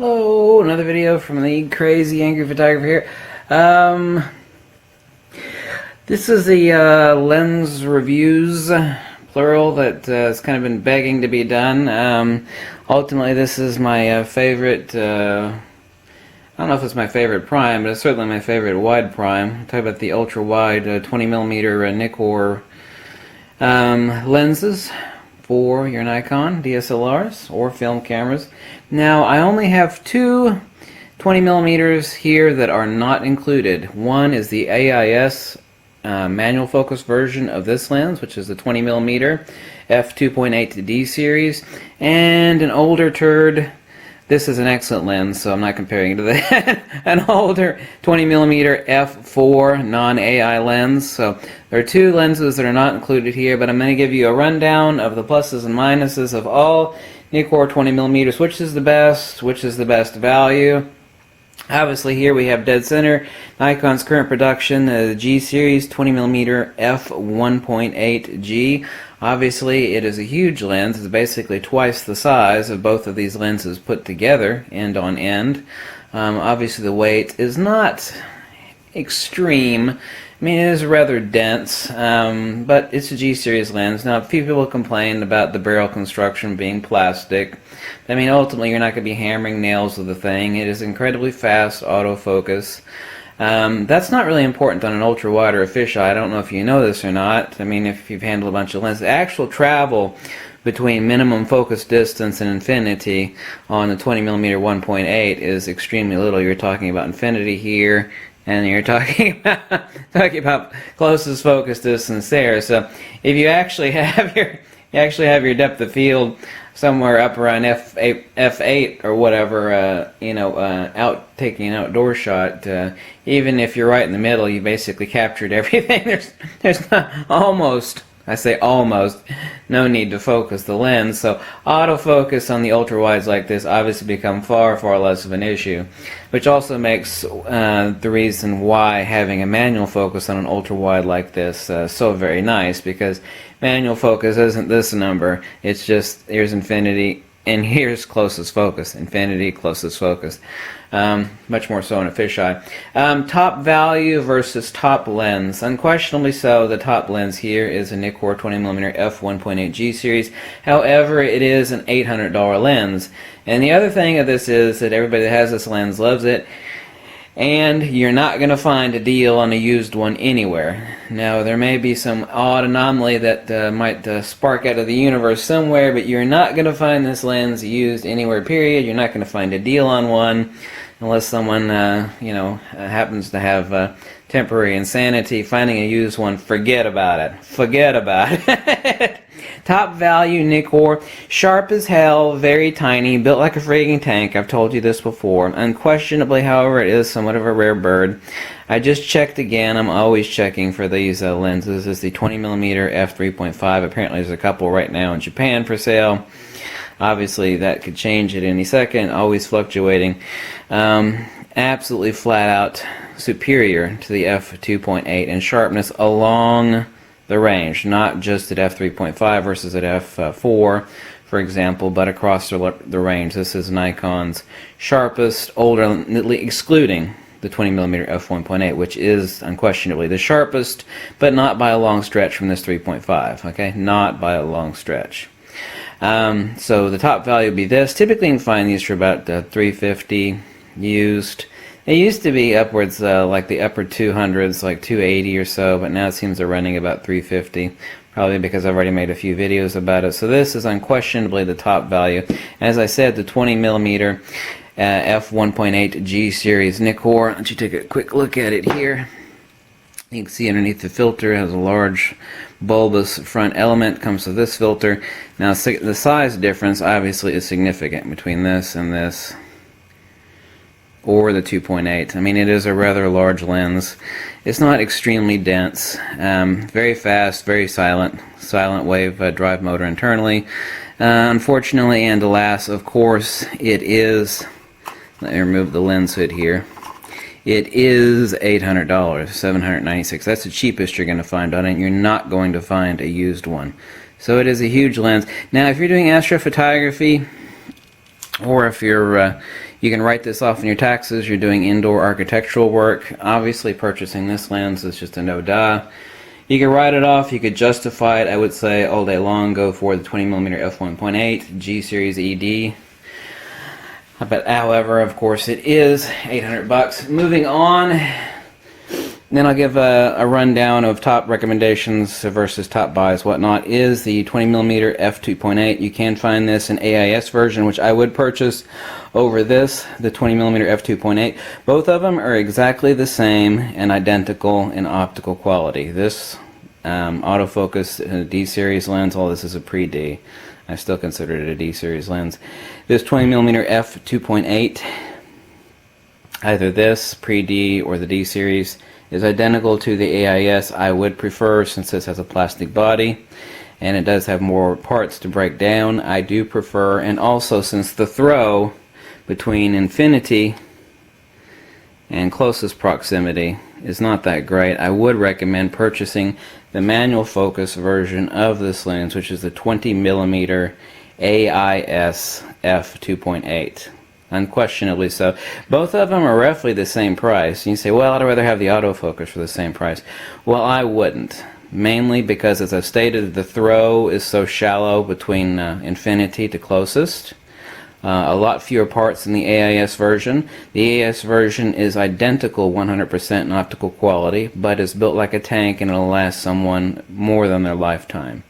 Hello, another video from the crazy angry photographer here. This is the lens reviews, plural, that has kind of been begging to be done. Ultimately, this is my favorite. I don't know if it's my favorite prime, but it's certainly my favorite wide prime. I'm talking about the ultra wide 20mm Nikkor lenses for your Nikon DSLRs or film cameras. Now, I only have two 20mm here that are not included. One is the AIS manual focus version of this lens, which is the 20mm f2.8D series, and an older turd. This is an excellent lens, so I'm not comparing it to that. An older 20mm f4 non-AI lens. So there are two lenses that are not included here, but I'm going to give you a rundown of the pluses and minuses of all Nikkor 20mm. Which is the best value. Obviously here we have dead center Nikon's current production, the G series 20mm f1.8G. Obviously it is a huge lens. It's basically twice the size of both of these lenses put together, end on end. Obviously the weight is not extreme. I mean, it is rather dense, but it's a G series lens. Now, a few people complain about the barrel construction being plastic. I mean, ultimately, you're not going to be hammering nails with the thing. It is incredibly fast autofocus. That's not really important on an ultra wide or a fisheye. I don't know if you know this or not. I mean, if you've handled a bunch of lenses, actual travel between minimum focus distance and infinity on the 20mm 1.8 is extremely little. You're talking about infinity here, and you're talking about closest focus distance there. So if you actually have your depth of field somewhere up around f8 or whatever, taking an outdoor shot, even if you're right in the middle, you basically captured everything. There's not almost no need to focus the lens. So autofocus on the ultra wides like this obviously become far less of an issue, which also makes the reason why having a manual focus on an ultra wide like this so very nice, because manual focus isn't this number. It's just here's infinity and here's closest focus, infinity, closest focus. Much more so in a fisheye. Top value versus top lens. Unquestionably so, the top lens here is a Nikkor 20mm f1.8G series. However, it is an $800 lens. And the other thing of this is that everybody that has this lens loves it, and you're not going to find a deal on a used one anywhere. Now, there may be some odd anomaly that might spark out of the universe somewhere, but you're not going to find this lens used anywhere, period. You're not going to find a deal on one unless someone, happens to have temporary insanity. Finding a used one, forget about it. Forget about it. Top value Nikkor, sharp as hell, very tiny, built like a frigging tank. I've told you this before. Unquestionably, however, it is somewhat of a rare bird. I just checked again. I'm always checking for these lenses. It's the 20mm f3.5. Apparently there's a couple right now in Japan for sale. Obviously that could change at any second, always fluctuating. Absolutely flat out superior to the f2.8 in sharpness along the range, not just at f3.5 versus at f4, for example, but across the range. This is Nikon's sharpest, older, excluding the 20mm f1.8, which is unquestionably the sharpest, but not by a long stretch from this 3.5. Okay, not by a long stretch. So the top value would be this. Typically, you can find these for about $350 used. It used to be upwards like the upper 200s, like 280 or so, but now it seems they're running about $350, probably because I've already made a few videos about it. So this is unquestionably the top value. As I said, the 20mm f1.8 G series Nikkor. Let you take a quick look at it here. You can see underneath the filter it has a large bulbous front element. Comes with this filter. Now the size difference obviously is significant between this and this, or the 2.8. I mean, it is a rather large lens. It's not extremely dense. Very fast, very silent wave drive motor internally. Unfortunately, and alas, of course, it is, let me remove the lens hood here, it is $800, $796. That's the cheapest you're going to find on it. You're not going to find a used one. So it is a huge lens. Now, if you're doing astrophotography, Or if you're, you can write this off in your taxes, you're doing indoor architectural work, obviously purchasing this lens is just a no-duh. You can write it off, you could justify it, I would say all day long, go for the 20mm f1.8 G series ED. But however, of course, it is 800 bucks. Moving on, then I'll give a rundown of top recommendations versus top buys, whatnot, is the 20mm f2.8. You can find this in AIS version, which I would purchase over this, the 20mm f2.8. Both of them are exactly the same and identical in optical quality. This autofocus D-series lens, all this is a pre-D. I still consider it a D-series lens. This 20mm f2.8, either this pre-D or the D-series, is identical to the AIS. I would prefer, since this has a plastic body and it does have more parts to break down, I do prefer, and also since the throw between infinity and closest proximity is not that great, I would recommend purchasing the manual focus version of this lens, which is the 20mm AIS f2.8. Unquestionably so. Both of them are roughly the same price. You say, well, I'd rather have the autofocus for the same price. Well, I wouldn't. Mainly because, as I've stated, the throw is so shallow between infinity to closest. A lot fewer parts in the AIS version. The AIS version is identical 100% in optical quality, but is built like a tank and it'll last someone more than their lifetime.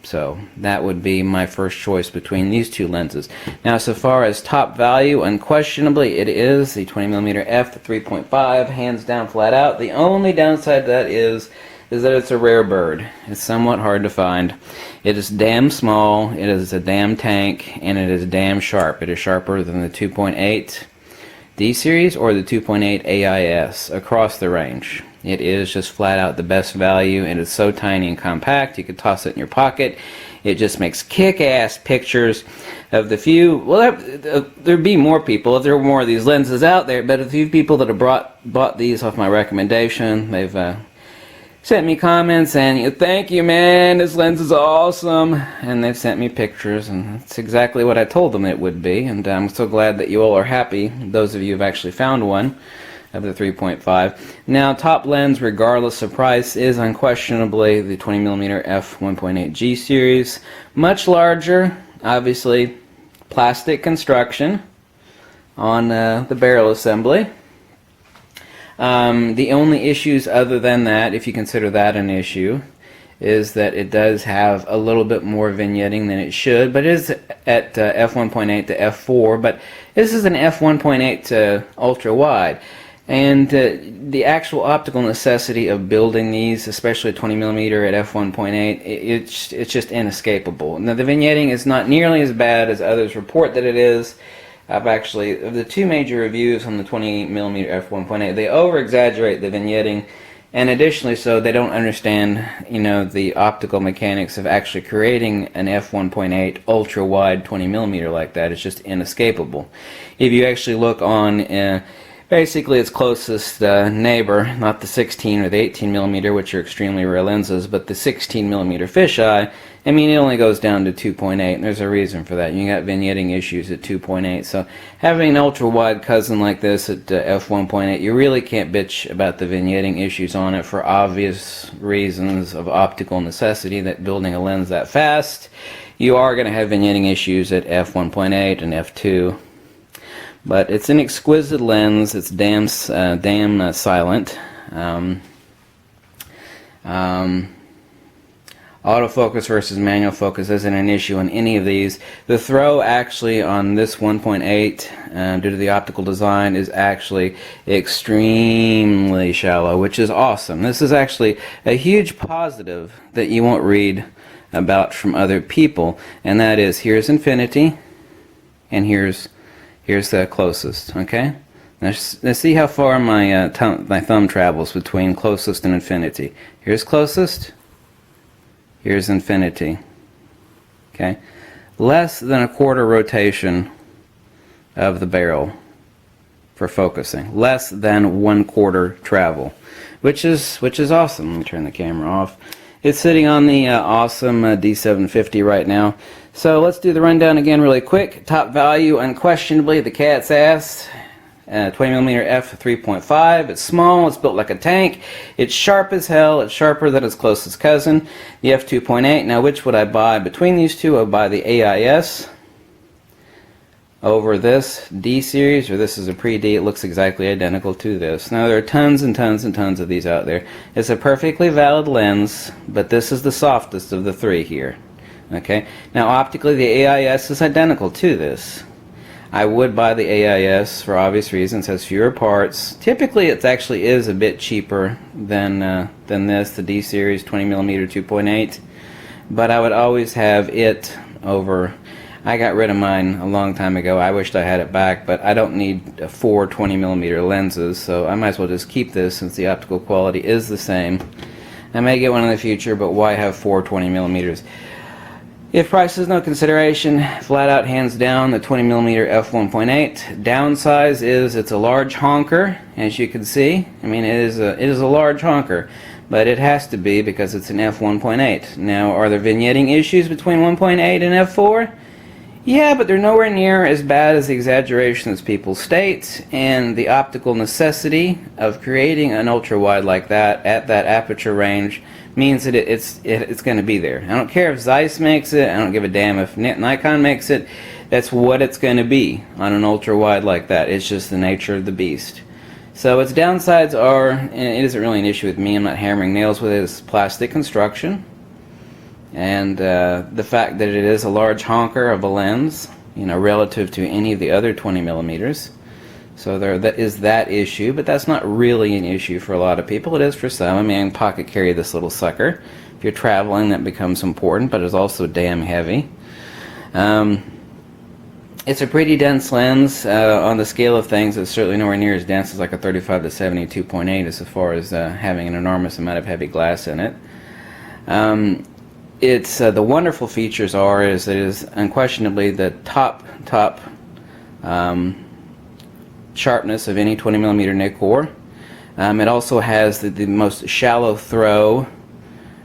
So that would be my first choice between these two lenses. Now, so far as top value, unquestionably it is the 20mm f3.5, hands down, flat out. The only downside to that is that it's a rare bird. It's somewhat hard to find. It is damn small, it is a damn tank, and it is damn sharp. It is sharper than the 2.8 D series or the 2.8 AIS across the range. It is just flat out the best value, and it's so tiny and compact you could toss it in your pocket. It just makes kick-ass pictures of the few, well, there'd be more people if there were more of these lenses out there, but a few people that have bought these off my recommendation, they've sent me comments and thank you, man, this lens is awesome, and they've sent me pictures, and it's exactly what I told them it would be, and I'm so glad that you all are happy, those of you who've actually found one of the 3.5. Now, top lens, regardless of price, is unquestionably the 20mm f1.8 G series. Much larger, obviously, plastic construction on the barrel assembly. The only issues other than that, if you consider that an issue, is that it does have a little bit more vignetting than it should, but it is at f1.8 to f4, but this is an f1.8 to ultra wide. And the actual optical necessity of building these, especially 20mm at f1.8, it's just inescapable. Now, the vignetting is not nearly as bad as others report that it is. I've actually, of the two major reviews on the 20mm f1.8, they over-exaggerate the vignetting, and additionally so, they don't understand, the optical mechanics of actually creating an f1.8 ultra-wide 20mm like that. It's just inescapable. If you actually look on basically its closest neighbor, not the 16 or the 18mm, which are extremely rare lenses, but the 16mm fisheye, I mean, it only goes down to 2.8, and there's a reason for that. You got vignetting issues at 2.8, so having an ultra-wide cousin like this at f1.8, you really can't bitch about the vignetting issues on it for obvious reasons of optical necessity, that building a lens that fast, you are going to have vignetting issues at f1.8 and f2. But it's an exquisite lens. It's damn silent. Autofocus versus manual focus isn't an issue on any of these. The throw actually on this 1.8, due to the optical design, is actually extremely shallow, which is awesome. This is actually a huge positive that you won't read about from other people, and that is, here's infinity, and here's the closest. Okay, let's see how far my thumb travels between closest and infinity. Here's closest, here's infinity. Okay, less than a quarter rotation of the barrel for focusing, less than 1/4 travel, which is awesome. Let me turn the camera off. It's sitting on the awesome D750 right now. So let's do the rundown again really quick. Top value, unquestionably, the cat's ass. 20mm f3.5. It's small, it's built like a tank, it's sharp as hell, it's sharper than its closest cousin, the f2.8. Now which would I buy? Between these two, I would buy the AIS over this D series, or this is a pre-D. It looks exactly identical to this. Now there are tons and tons and tons of these out there. It's a perfectly valid lens, but this is the softest of the three here. Okay. Now optically the AIS is identical to this. I would buy the AIS for obvious reasons. Has fewer parts. Typically, it actually is a bit cheaper than this, the D series 20mm 2.8. But I would always have it over. I got rid of mine a long time ago. I wished I had it back, but I don't need 4 20mm lenses, so I might as well just keep this since the optical quality is the same. I may get one in the future, but why have 4 20mm? If price is no consideration, flat out hands down the 20mm f1.8. Downside is it's a large honker, as you can see. I mean, it is a large honker, but it has to be because it's an f1.8. Now, are there vignetting issues between 1.8 and f4? Yeah, but they're nowhere near as bad as the exaggerations people state, and the optical necessity of creating an ultra-wide like that at that aperture range means that it's going to be there. I don't care if Zeiss makes it, I don't give a damn if Nikon makes it, that's what it's going to be on an ultra-wide like that. It's just the nature of the beast. So its downsides are, and it isn't really an issue with me, I'm not hammering nails with it, it's plastic construction. And the fact that it is a large honker of a lens, you know, relative to any of the other 20mm. So there is that issue, but that's not really an issue for a lot of people. It is for some. I mean, pocket carry this little sucker. If you're traveling, that becomes important, but it's also damn heavy. It's a pretty dense lens. On the scale of things, it's certainly nowhere near as dense as like a 35 to 70 2.8 as far as having an enormous amount of heavy glass in it. It's the wonderful features is that it is unquestionably the top sharpness of any 20mm Nikkor. It also has the most shallow throw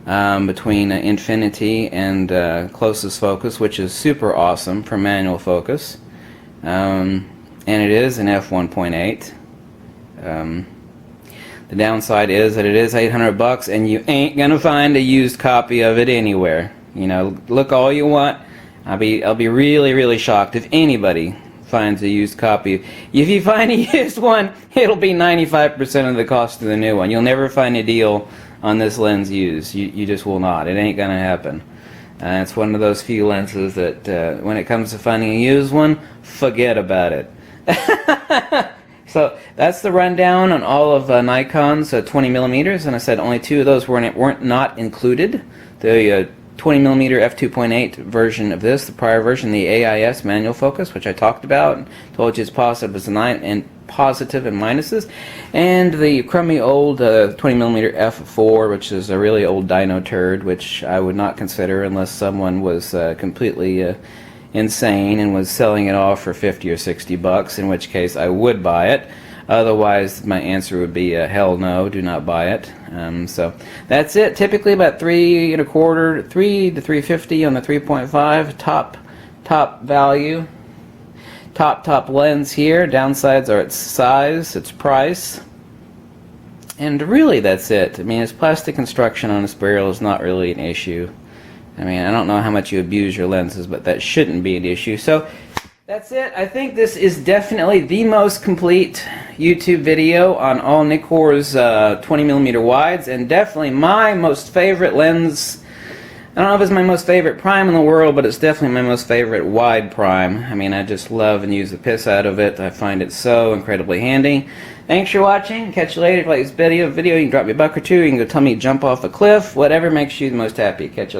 between infinity and closest focus, which is super awesome for manual focus. And it is an f1.8. The downside is that it is $800 and you ain't gonna find a used copy of it anywhere. You know, look all you want. I'll be really shocked if anybody finds a used copy. If you find a used one, it'll be 95% of the cost of the new one. You'll never find a deal on this lens used. You just will not. It ain't gonna happen. It's one of those few lenses that when it comes to finding a used one, forget about it. So that's the rundown on all of Nikon's 20mm, and I said only 2 of those weren't not included. The 20mm f2.8 version of this, the prior version, the AIS manual focus, which I talked about and told you it's positive and minuses, and the crummy old 20mm f4, which is a really old dyno turd, which I would not consider unless someone was completely insane and was selling it off for 50 or 60 bucks, in which case I would buy it. Otherwise, my answer would be hell no, do not buy it. So that's it. Typically about 3 to 350 on the 3.5 top value. Top lens here. Downsides are its size, its price, and really that's it. I mean, its plastic construction on its barrel is not really an issue. I mean, I don't know how much you abuse your lenses, but that shouldn't be an issue. So that's it. I think this is definitely the most complete YouTube video on all Nikkor's 20mm wides, and definitely my most favorite lens. I don't know if it's my most favorite prime in the world, but it's definitely my most favorite wide prime. I mean, I just love and use the piss out of it. I find it so incredibly handy. Thanks for watching. Catch you later. If you like this video, you can drop me a buck or two. You can go tell me to jump off a cliff. Whatever makes you the most happy. Catch you later.